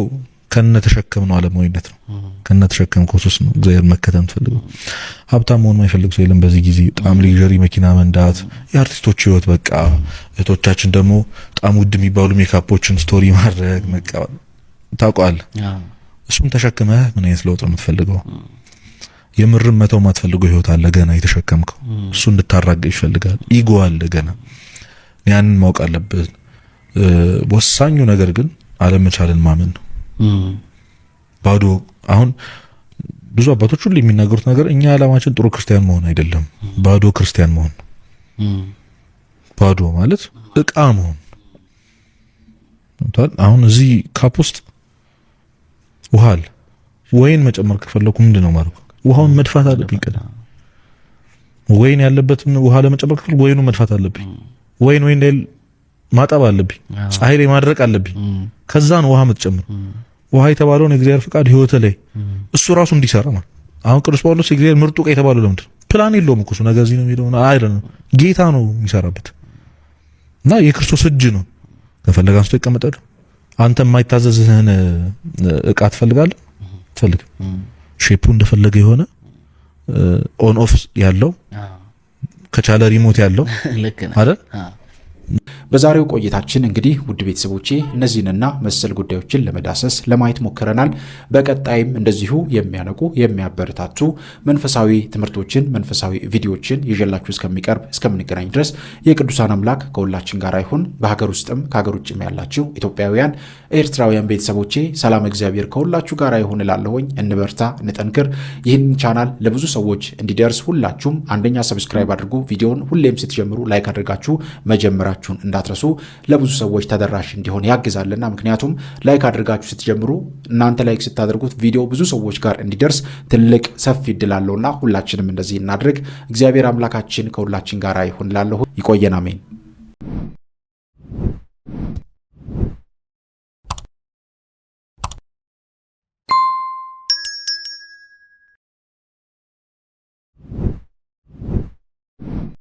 ከነ ተሸከምነው ዓለማዊነት ነው። ከነ ተሸከምከው ሱስ ነው እግዚአብሔር መከተል የምንፈልገው። ሀብታም መሆን የማይፈልግ ሰው የለም በዚህ ጊዜ። በጣም ሌክዠሪ መኪና መንዳት የአርቲስቶች ህይወት በቃ። እህቶቻችን ደግሞ በጣም ውድ የሚባሉ ሜካፖችን ስቶሪ ማድረግ መቀበል ታውቀዋለህ። እሱም ተሸክመህ ምን አይነት ለውጥ ነው የምትፈልገው? የምርም መተው ማትፈልገው ህይወት አለ ገና የተሸከምከው። እሱ እንድታራገ ይፈልጋል። ኢጎ አለ ገና። ያንን ማወቅ አለብህ። ወሳኙ ነገር ግን አለመቻልን ማመን ነው። ባዶ አሁን ብዙ አባቶች ሁሉ የሚናገሩት ነገር እኛ ዓላማችን ጥሩ ክርስቲያን መሆን አይደለም፣ ባዶ ክርስቲያን መሆን። ባዶ ማለት እቃ መሆን። አሁን እዚህ ካፕ ውስጥ ውሃ አለ። ወይን መጨመር ከፈለኩ ምንድነው ማድረግ? ውሃውን መድፋት አለብኝ። ቀደም ወይን ያለበትን ውሃ ለመጨመር ከፈለኩ ወይኑን መድፋት አለብኝ። ወይን ላይ ማጠብ አለብኝ። ፀሐይ ላይ ማድረቅ አለብኝ። ከዛ ነው ውሃ የምትጨምር። ውሃ የተባለውን የእግዚአብሔር ፍቃድ ህይወት ላይ እሱ ራሱ እንዲሰራ ማለት። አሁን ቅዱስ ጳውሎስ የእግዚአብሔር ምርጡ ዕቃ የተባለው ለምንድን ነው? ፕላን የለውም እኮ እሱ ነገር እዚህ ነው የሚለው አይደለም። ጌታ ነው የሚሰራበት እና የክርስቶስ እጅ ነው። ከፈለገ አንስቶ ይቀመጣል። አንተ የማይታዘዝህን ዕቃ ትፈልጋለህ? ትፈልግ ሼፑ እንደፈለገ የሆነ ኦን ኦፍ ያለው ከቻለ ሪሞት ያለው አይደል? በዛሬው ቆይታችን እንግዲህ ውድ ቤተሰቦቼ እነዚህንና መሰል ጉዳዮችን ለመዳሰስ ለማየት ሞክረናል። በቀጣይም እንደዚሁ የሚያነቁ የሚያበረታቱ መንፈሳዊ ትምህርቶችን መንፈሳዊ ቪዲዮዎችን ይዤላችሁ እስከምንገናኝ ድረስ የቅዱሳን አምላክ ከሁላችን ጋር ይሁን። በሀገር ውስጥም ከሀገር ውጭም ያላችሁ ኢትዮጵያውያን፣ ኤርትራውያን ቤተሰቦቼ ሰላም እግዚአብሔር ከሁላችሁ ጋር ይሁን እላለሁኝ። እንበርታ፣ እንጠንክር። ይህን ቻናል ለብዙ ሰዎች እንዲደርስ ሁላችሁም አንደኛ ሰብስክራይብ አድርጉ። ቪዲዮውን ሁሌም ስትጀምሩ ላይክ አድርጋችሁ መጀመራችሁ ማድረጋችሁን እንዳትረሱ፣ ለብዙ ሰዎች ተደራሽ እንዲሆን ያግዛልና። ምክንያቱም ላይክ አድርጋችሁ ስትጀምሩ እናንተ ላይክ ስታደርጉት ቪዲዮ ብዙ ሰዎች ጋር እንዲደርስ ትልቅ ሰፊ እድል አለውና ሁላችንም እንደዚህ እናድርግ። እግዚአብሔር አምላካችን ከሁላችን ጋር ይሁን። ላለሁ ይቆየን። አሜን።